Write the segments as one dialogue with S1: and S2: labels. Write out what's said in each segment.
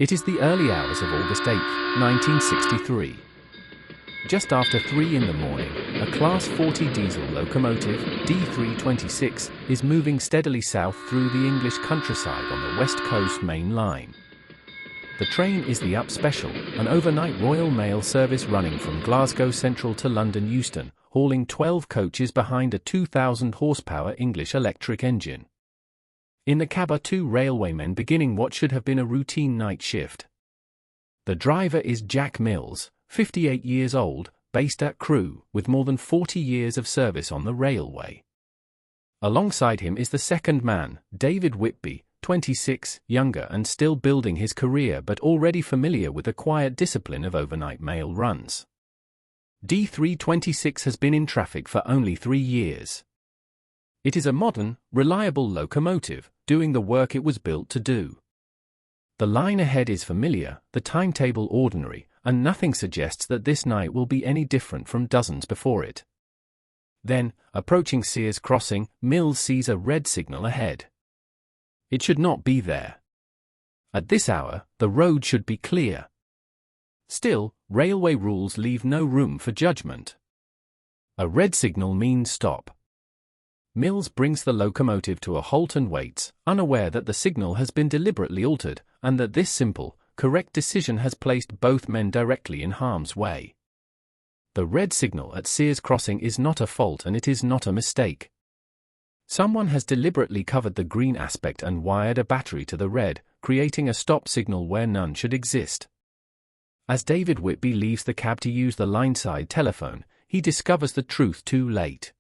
S1: It is the early hours of August 8, 1963. Just after 3 in the morning, a Class 40 diesel locomotive, D326, is moving steadily south through the English countryside on the West Coast Main Line. The train is the Up Special, an overnight Royal Mail service running from Glasgow Central to London Euston, hauling 12 coaches behind a 2,000 horsepower English electric engine. In the cab are 2 railwaymen beginning what should have been a routine night shift. The driver is Jack Mills, 58 years old, based at Crewe, with more than 40 years of service on the railway. Alongside him is the second man, David Whitby, 26, younger and still building his career but already familiar with the quiet discipline of overnight mail runs. D326 has been in traffic for only 3 years. It is a modern, reliable locomotive, doing the work it was built to do. The line ahead is familiar, the timetable ordinary, and nothing suggests that this night will be any different from dozens before it. Then, approaching Sears Crossing, Mills sees a red signal ahead. It should not be there. At this hour, the road should be clear. Still, railway rules leave no room for judgment. A red signal means stop. Mills brings the locomotive to a halt and waits, unaware that the signal has been deliberately altered, and that this simple, correct decision has placed both men directly in harm's way. The red signal at Sears Crossing is not a fault and it is not a mistake. Someone has deliberately covered the green aspect and wired a battery to the red, creating a stop signal where none should exist. As David Whitby leaves the cab to use the line-side telephone, he discovers the truth too late.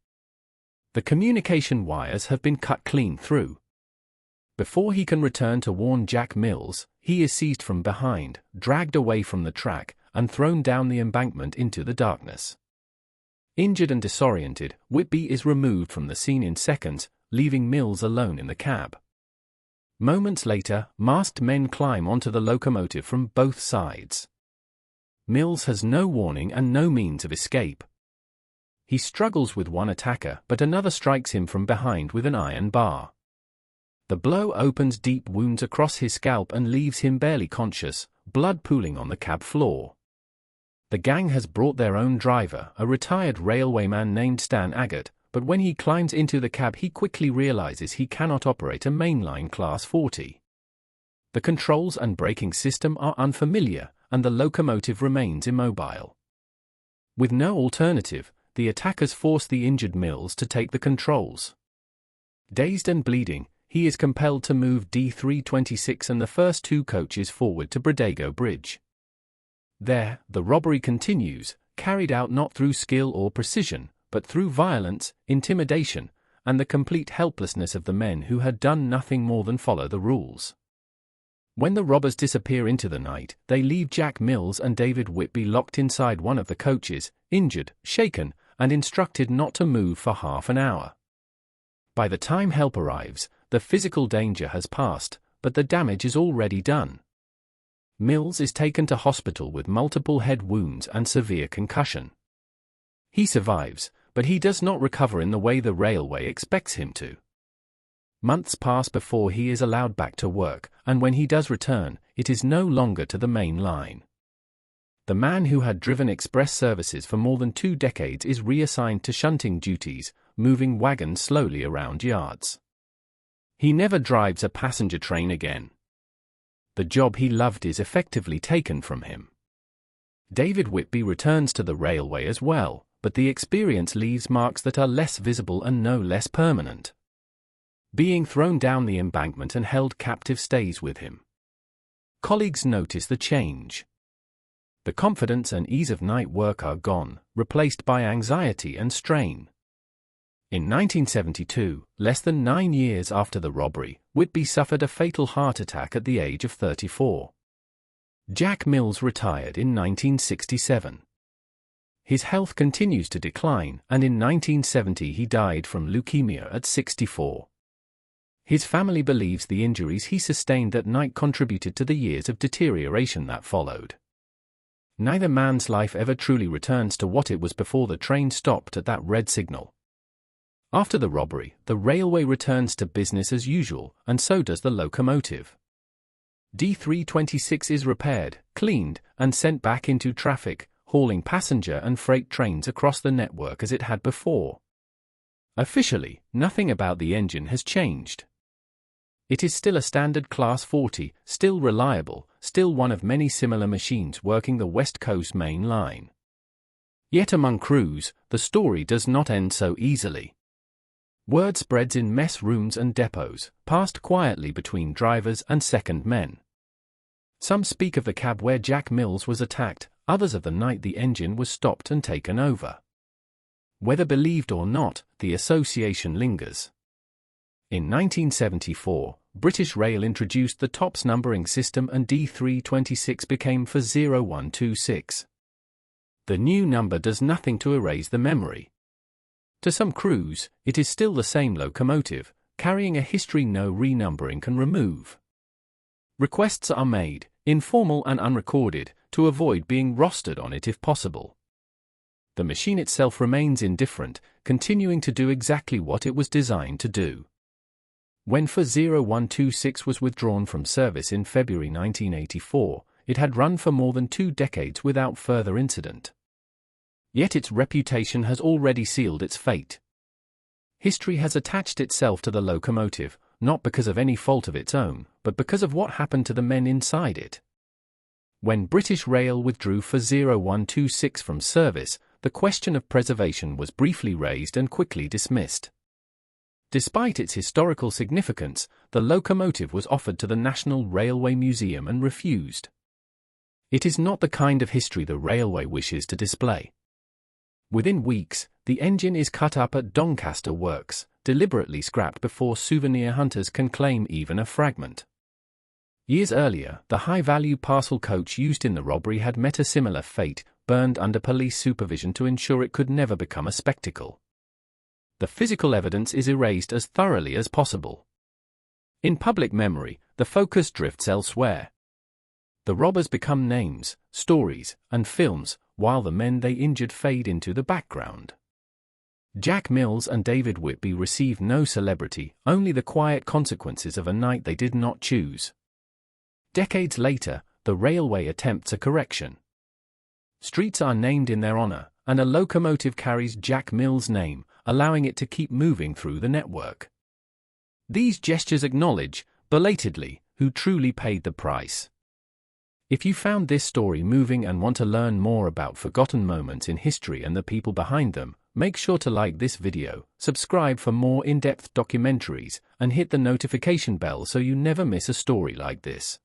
S1: The communication wires have been cut clean through. Before he can return to warn Jack Mills, he is seized from behind, dragged away from the track, and thrown down the embankment into the darkness. Injured and disoriented, Whitby is removed from the scene in seconds, leaving Mills alone in the cab. Moments later, masked men climb onto the locomotive from both sides. Mills has no warning and no means of escape. He struggles with one attacker, but another strikes him from behind with an iron bar. The blow opens deep wounds across his scalp and leaves him barely conscious, blood pooling on the cab floor. The gang has brought their own driver, a retired railwayman named Stan Aggett, but when he climbs into the cab he quickly realizes he cannot operate a mainline Class 40. The controls and braking system are unfamiliar, and the locomotive remains immobile. With no alternative, the attackers force the injured Mills to take the controls. Dazed and bleeding, he is compelled to move D326 and the first 2 coaches forward to Bradego Bridge. There, the robbery continues, carried out not through skill or precision, but through violence, intimidation, and the complete helplessness of the men who had done nothing more than follow the rules. When the robbers disappear into the night, they leave Jack Mills and David Whitby locked inside one of the coaches, injured, shaken, and instructed not to move for half an hour. By the time help arrives, the physical danger has passed, but the damage is already done. Mills is taken to hospital with multiple head wounds and severe concussion. He survives, but he does not recover in the way the railway expects him to. Months pass before he is allowed back to work, and when he does return, it is no longer to the main line. The man who had driven express services for more than 2 decades is reassigned to shunting duties, moving wagons slowly around yards. He never drives a passenger train again. The job he loved is effectively taken from him. David Whitby returns to the railway as well, but the experience leaves marks that are less visible and no less permanent. Being thrown down the embankment and held captive stays with him. Colleagues notice the change. The confidence and ease of night work are gone, replaced by anxiety and strain. In 1972, less than 9 years after the robbery, Whitby suffered a fatal heart attack at the age of 34. Jack Mills retired in 1967. His health continues to decline, and in 1970 he died from leukemia at 64. His family believes the injuries he sustained that night contributed to the years of deterioration that followed. Neither man's life ever truly returns to what it was before the train stopped at that red signal. After the robbery, the railway returns to business as usual, and so does the locomotive. D326 is repaired, cleaned, and sent back into traffic, hauling passenger and freight trains across the network as it had before. Officially, nothing about the engine has changed. It is still a standard Class 40, still reliable, still one of many similar machines working the West Coast main line. Yet among crews, the story does not end so easily. Word spreads in mess rooms and depots, passed quietly between drivers and second men. Some speak of the cab where Jack Mills was attacked, others of the night the engine was stopped and taken over. Whether believed or not, the association lingers. In 1974, British Rail introduced the TOPS numbering system and D326 became for 0126. The new number does nothing to erase the memory. To some crews, it is still the same locomotive, carrying a history no renumbering can remove. Requests are made, informal and unrecorded, to avoid being rostered on it if possible. The machine itself remains indifferent, continuing to do exactly what it was designed to do. When for 0126 was withdrawn from service in February 1984, it had run for more than 2 decades without further incident. Yet its reputation has already sealed its fate. History has attached itself to the locomotive, not because of any fault of its own, but because of what happened to the men inside it. When British Rail withdrew for 0126 from service, the question of preservation was briefly raised and quickly dismissed. Despite its historical significance, the locomotive was offered to the National Railway Museum and refused. It is not the kind of history the railway wishes to display. Within weeks, the engine is cut up at Doncaster Works, deliberately scrapped before souvenir hunters can claim even a fragment. Years earlier, the high-value parcel coach used in the robbery had met a similar fate, burned under police supervision to ensure it could never become a spectacle. The physical evidence is erased as thoroughly as possible. In public memory, the focus drifts elsewhere. The robbers become names, stories, and films, while the men they injured fade into the background. Jack Mills and David Whitby receive no celebrity, only the quiet consequences of a night they did not choose. Decades later, the railway attempts a correction. Streets are named in their honor, and a locomotive carries Jack Mills' name, allowing it to keep moving through the network. These gestures acknowledge, belatedly, who truly paid the price. If you found this story moving and want to learn more about forgotten moments in history and the people behind them, make sure to like this video, subscribe for more in-depth documentaries, and hit the notification bell so you never miss a story like this.